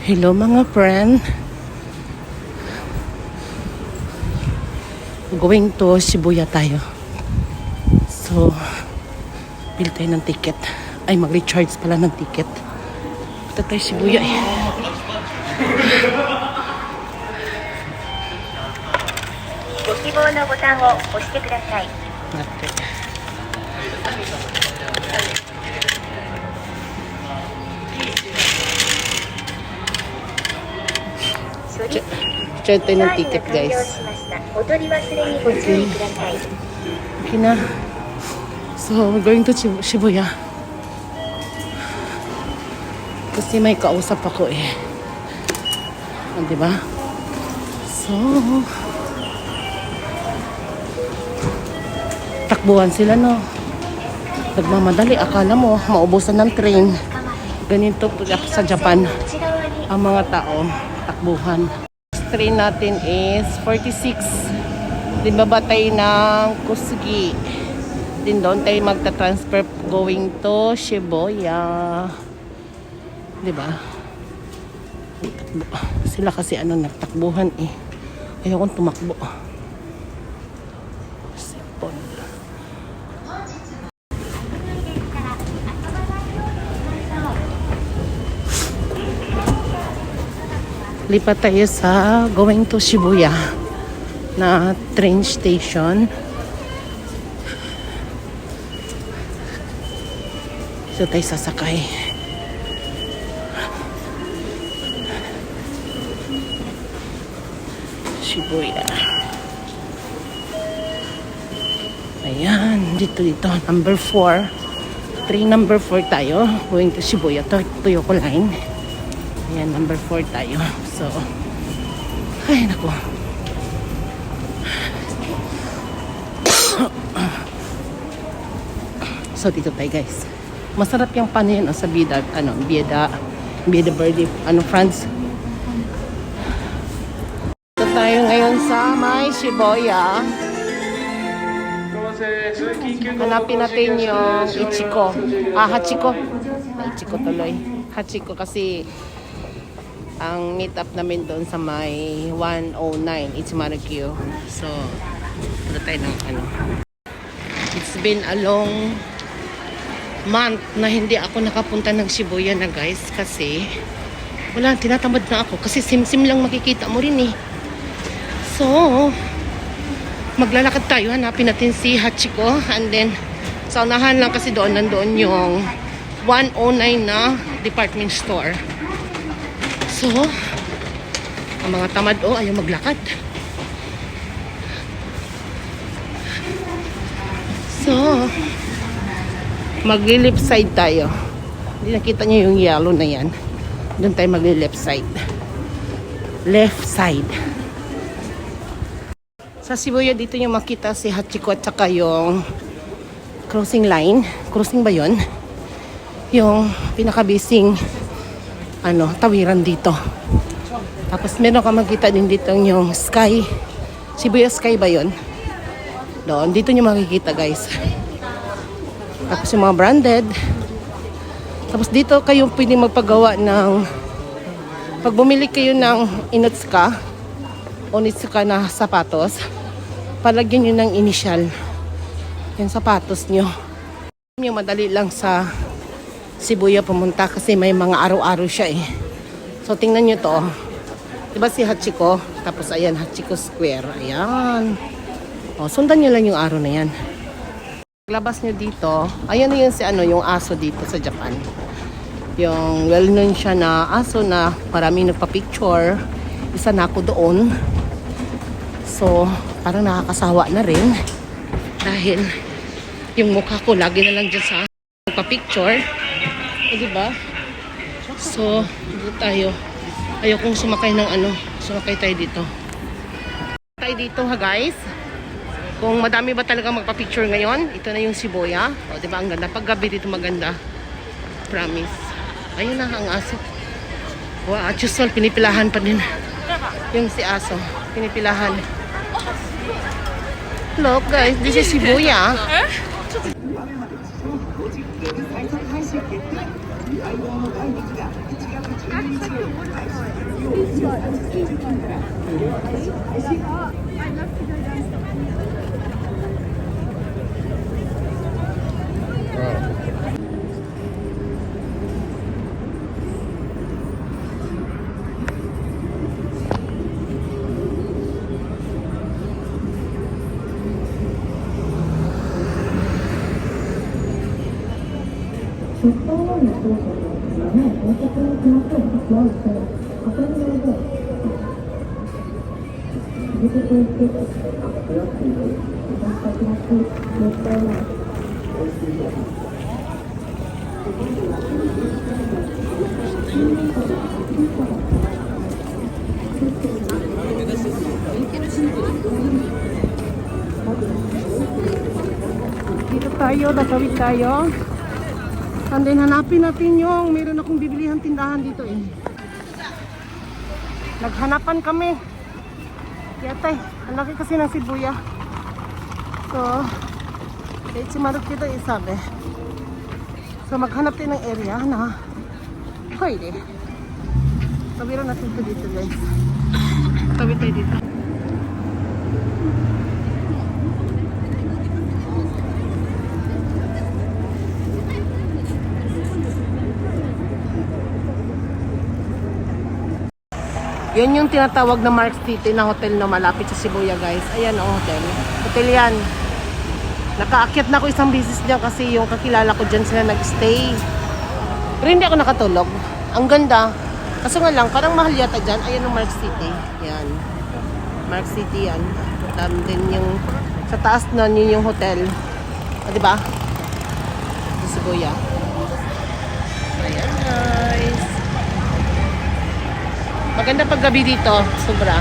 Hello mga friend. Going to Shibuya tayo. So, bili tayo ng ticket. Ay, mag-recharge pala ng ticket. Punta tayo Shibuya eh. Ate. Check tayo ng ticket, guys. Okay. Okay na. So, we're going to Shibuya. Kasi may kausap ako eh. Diba? So, takbuhan sila, no? Nagmamadali. Akala mo, maubusan ng train. Ganito sa Japan. Ang mga tao, takbuhan. Train natin is 46. Din baba tayo ng Kusugi. Din doon tayo magta-transfer going to Shibuya. Diba? Sila kasi nagtakbuhan eh. Ayokong tumakbo. Sipon. Lipat tayo sa going to Shibuya na train station. So tayo sasakay. Shibuya. Ayan, dito. Number 4. Train number 4 tayo. Going to Shibuya. Toyoko Line. Ayan, number 4 tayo. So, ay naku. So, dito tayo guys. Masarap yung paano yan sa Bida, Bida Verde, France. Dito tayo ngayon sa may Shibuya. Hanapin natin yung Ichiko. Hachiko. Ichiko tuloy. Hachiko kasi ang meet up namin doon sa may 109 Ichimaru-kyo. So, punta tayo ng It's been a long month na hindi ako nakapunta ng Shibuya na guys kasi wala, tinatamad na ako kasi sim-sim lang makikita mo rin eh. So, maglalakad tayo, hanapin natin si Hachiko and then sa unahan lang kasi nandoon yung 109 na department store. So, ang mga tamad ayaw maglakad. So, magli-left side tayo. Hindi nakita niyo yung yellow na yan. Doon tayo magli-left side. Left side. Sa Shibuya dito yung makita si Hachiko at saka yung crossing line. Crossing ba yun? Yung pinakabising tawiran dito. Tapos meron ka makita din dito yung sky. Shibuya Sky ba yun? Doon. Dito nyo makikita guys. Tapos yung mga branded. Tapos dito kayo pwede magpagawa ng pag bumili kayo ng Onitsuka na sapatos, palagyan nyo ng initial yung sapatos nyo. Yung madali lang sa Shibuya pumunta kasi may mga araw-araw siya eh. So tingnan nyo to. Diba si Hachiko? Tapos ayan, Hachiko Square. Ayan. O, sundan nyo lang yung araw na yan. Paglabas nyo dito, ayan na yun yung aso dito sa Japan. Yung well-known siya na aso na maraming nagpa-picture. Isa na ako doon. So, parang nakakasawa na rin. Dahil yung mukha ko lagi na lang dyan sa nagpa-picture. Diba? So, dito tayo. Ayokong sumakay ng sumakay tayo dito. Tayo dito ha guys. Kung madami ba talaga magpa-picture ngayon, ito na yung Shibuya. O diba ang ganda? Pag gabi dito maganda. Promise. Ayun na ang aso. Wow, usual, pinipilahan pa din. Yung si aso, pinipilahan. Look guys, this is Shibuya. 出走後の操作ですね、到着に来ましょう。もう一度、確認の上、続けていって、クラッシュ、私たちが絶対ない。Dito tayo, tatawid tayo. And then hanapin natin yung meron akong bibilihan tindahan dito eh. Naghanapan kami. Yatay, ang laki kasi ng Shibuya. So, kahit simarot kita isabi. So maghanap tayo ng area na pwede. Tawiran natin ito dito guys. Tawid tayo dito. Yan yung tinatawag na Mark City na hotel na malapit sa Shibuya guys. Ayan ang hotel. Hotel yan. Nakaakyat na ako isang beses dyan kasi yung kakilala ko dyan sila nag-stay. Pero hindi ako nakatulog. Ang ganda. Kaso nga lang, parang mahal yata dyan. Ayan ang Mark City. Yan. Mark City yan. Din yung sa taas nun yun yung hotel. Diba? Sa Shibuya. Ayan guys. Maganda pag gabi dito, sobra.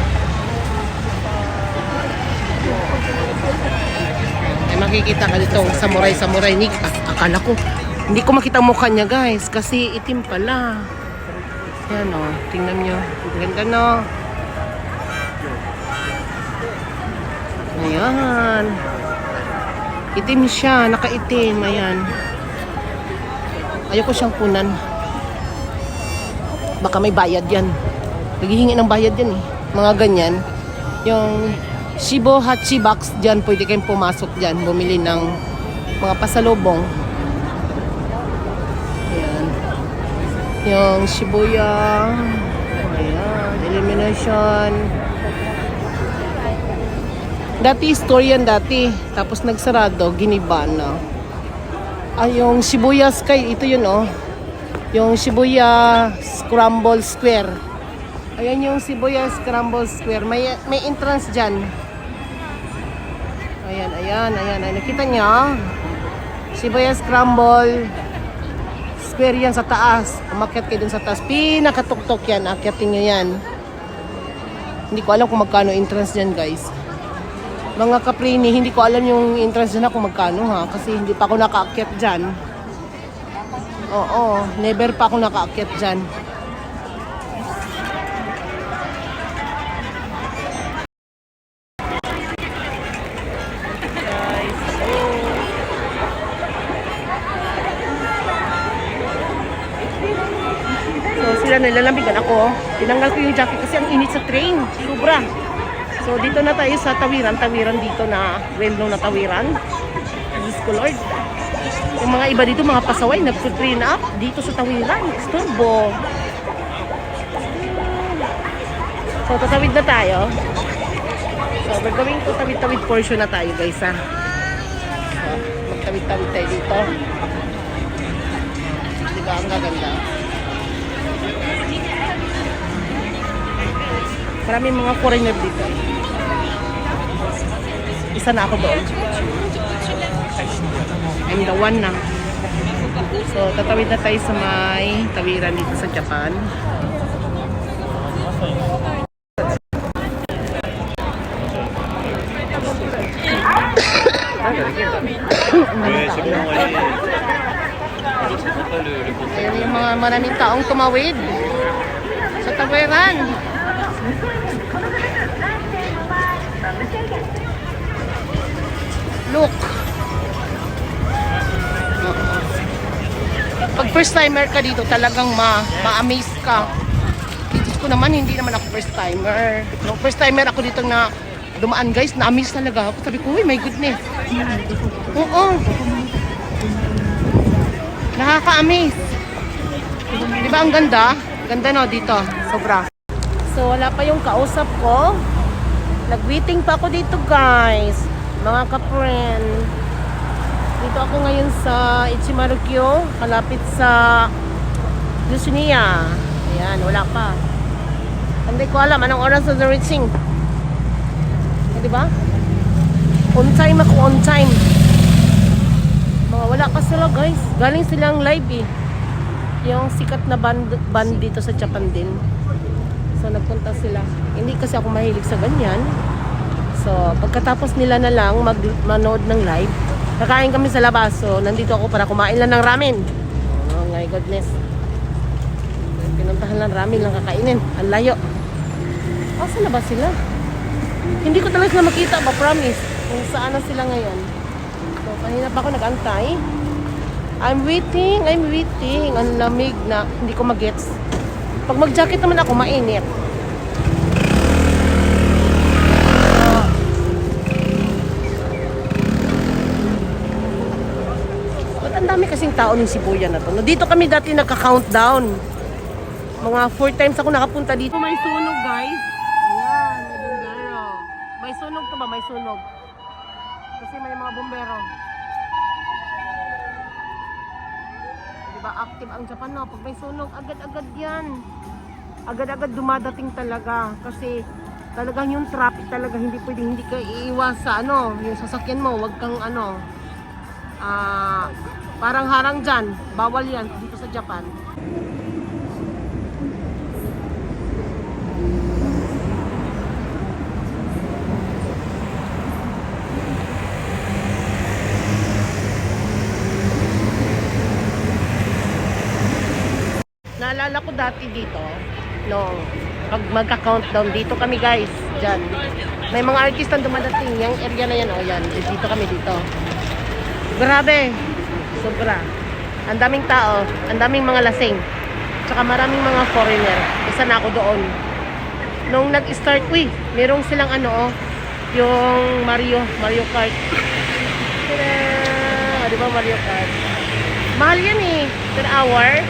Ay makikita ka dito, samurai Nick. Akala ko, hindi ko makita mukha niya guys, kasi itim pala. Yan o, tingnan nyo. Ganda no. Ayan. Itim siya, nakaitim. Ayan. Ayoko siyang kunan. Baka may bayad yan. Naghihingi ng bayad yan eh. Mga ganyan. Yung Shibo Hachi Box dyan, pwede kayong pumasok dyan. Bumili ng mga pasalubong. Ayan. Yung Shibuya. Ayan. Illumination. Dati store yan dati. Tapos nagsarado. Giniba na. Yung Shibuya Sky. Ito yun oh. Yung Shibuya Scramble Square. Ayan yung Shibuya Scramble Square. May entrance dyan. Ayan. Nakita nyo? Shibuya Scramble Square yan sa taas. Umakyat kayo dun sa taas. Pinakatuktok yan. Akyatin nyo yan. Hindi ko alam kung magkano entrance dyan guys. Mga kaprini, hindi ko alam yung entrance dyan kung magkano ha. Kasi hindi pa ako nakaakyat dyan. Oo, never pa ako nakaakyat dyan. Nilalambigan ako. Tinanggal ko yung jacket kasi ang init sa train. Sobra. So dito na tayo sa tawiran. Tawiran dito na well-known na tawiran. Diyos ko Lord. Yung mga iba dito, mga pasaway, nag-train up dito sa tawiran. Istorbo. So tatawid na tayo. So gagawin ko tawid-tawid portion na tayo guys ha. So magtawid-tawid tayo dito. Diba ang gaganda? Maraming mga foreigner dito. Isa na ako doon. I'm the one na. So, tatawid na tayo sa may tawiran dito sa Japan. Ayan yung mga maraming taong tumawid sa tawiran. Look. Pag first timer ka dito, talagang ma-amaze ka. Diyos ko naman, hindi naman ako first timer. Nung first timer ako dito na dumaan guys, na-amaze talaga ako. Sabi ko, uy, my goodness. Oo. Nakaka-amaze. Di ba ang ganda? Ganda no dito. Sobra. So wala pa yung kausap ko. Nag-waiting pa ako dito guys. Mga ka-friend. Dito ako ngayon sa Ichimarukyo. Kalapit sa Yusunia. Ayan, wala pa. Hindi ko alam anong oras na reaching. Di ba? On time ako, on time. Mga wala pa sila guys. Galing silang live eh. Yung sikat na band dito sa Japan din. So nagpunta sila. Hindi kasi ako mahilig sa ganyan. So pagkatapos nila na lang manood ng live, kakain kami sa labas. So nandito ako para kumain lang ng ramen. Oh my goodness. Pinuntahan lang ramen lang kakainin. Ang layo. Saan na ba sila? Hindi ko talaga sila makita ba, promise. Kung saan na sila ngayon. So kanina pa ako nag-antay. I'm waiting. Ang lamig na hindi ko magets. Pag mag-jacket naman ako, mainit. Ba't ang dami kasing tao ng Shibuya na to? Dito kami dati nagka-countdown. Mga 4 times ako nakapunta dito. May sunog guys. Ayan, may bumbero. May sunog to ba? May sunog. Kasi may mga bumbero. Active ang Japan no, pag may sunog agad-agad yan, agad-agad dumadating talaga kasi talagang yung traffic talaga hindi pwedeng hindi ka iiwas sa ano, yung sasakyan mo, wag kang ano parang harang dyan, bawal yan dito sa Japan. Naalala ko dati dito, no, pag magka-countdown, dito kami guys, dyan. May mga artist na dumadating, yung area na yan, o yan, dito kami dito. Grabe, sobra. Ang daming tao, ang daming mga lasing, tsaka maraming mga foreigner. Isa na ako doon. Nung nag-start, merong silang ano, yung Mario Kart. Tada! Di ba Mario Kart? Mahal yan eh, per hour.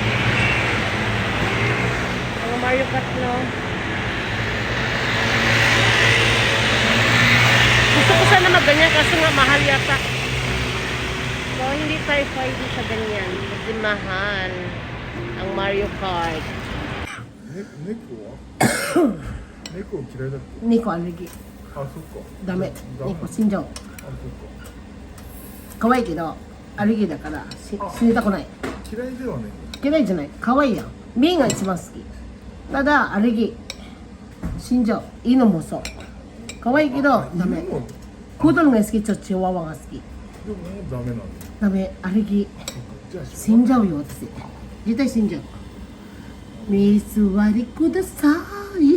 Mario Kart, no? Gusto ko sana magganyan kasi nga mahal yata. So, hindi tayo pwede sa ganyan. Kasi mahal ang Mario Kart. Nekoは猫嫌いだっけ Nico, allergy. あ、そっか Dame. ダメ Nico, 死んじゃう。あ、そっ可愛いけど、アレルギーだから死にたくない。か嫌いではね嫌いじゃない。可愛いやん。ミーが一番好き。ただ、アレルギー。死んじゃう。犬もそう。可愛いけど、ダメ。犬もプードルが好き、ちょっとチワワが好き。でもダメなんだダメ、アレルギー。じゃあ死んじゃうよ、私。絶対死んじゃう。水割りください。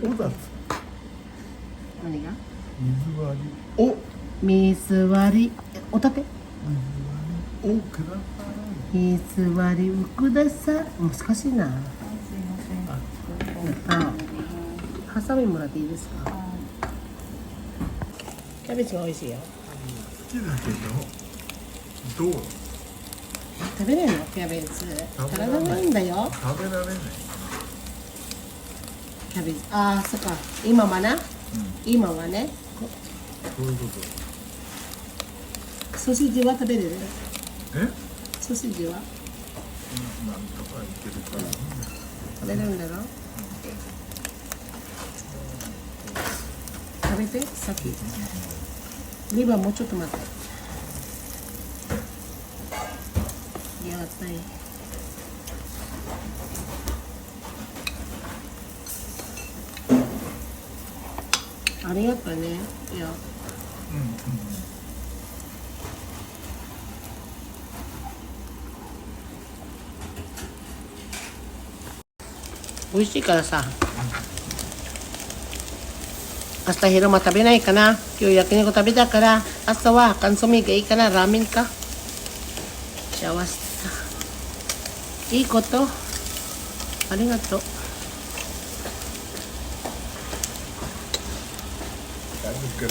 おだ何が水割りお水割り。おたて水割りおくださ水割りをください。難しいな。ハサミもらっていいですか。キャベツが美味しいよ。い好きだけどどう食べれるのキャベツ。体がいいんだよ。食べられないキャベツ。ああ、そっか。今はな。今はね。そういうこソーセージは食べれる。とえソーセージはなんとかいけるから食べれるんだろ。食べて、さっき。リバーもうちょっと待って。やったい。ありがとうね。いや。美味しいからさ。明日昼間食べないかな。今日焼肉食べたから、朝はカンソミがいいかな。ラーメンか。幸せだ。いいこと。ありがとう。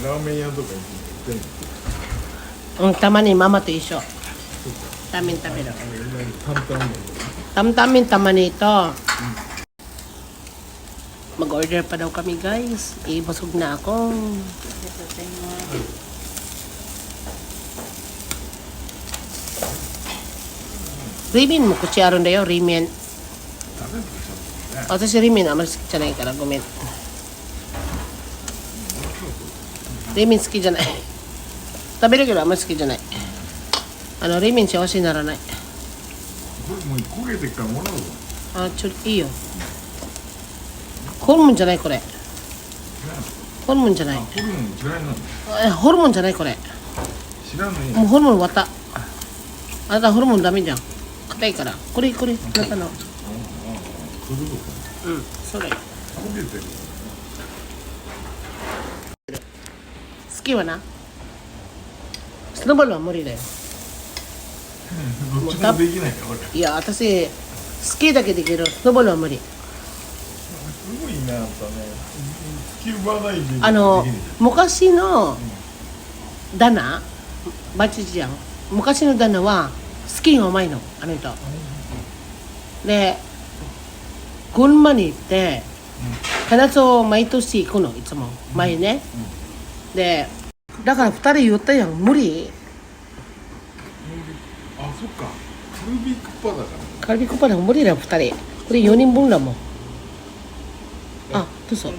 ラーメン屋とか行ってんの？たまにママと一緒。タンメン食べる。担々麺。Tamin tama nito. Mag-order pa daw kami guys. Ibusog na ako. Rimin mo kutsyaron da yo, rimin. 食べるでしょね。私リミンあまり好きじゃないからごめん。リミン好きじゃない。食べるけどあんまり好きじゃない。リミン幸せにならない。これもう焦げてっからもらうわ。いいよ。ホルモンじゃないこれ。ホルモンじゃない。ホルモン嫌いなの？ホルモンじゃないこれ。知らないよ。もうホルモン終わった。あなたホルモンダメじゃん。硬いから。これ、あなたの。そういうことか。うん、それ。焦げてる。好きはな。スノーボールは無理だよ。どっちもできないよ俺。いや、私、好きだけできる。スノーボールは無理。すごいな、やっぱね。スキューバダイビングできる。昔の旦那、バチじゃん。昔の旦那は、スキーがうまいの、あの人。で、群馬に行って、必ず毎年行くの、いつも。前ね。で、だから二人言ったやん、無理。あ、そっか。カルビクッパだから。カルビコパなんか無理だよ、二人。これ4人分だもん。あ、どうぞ。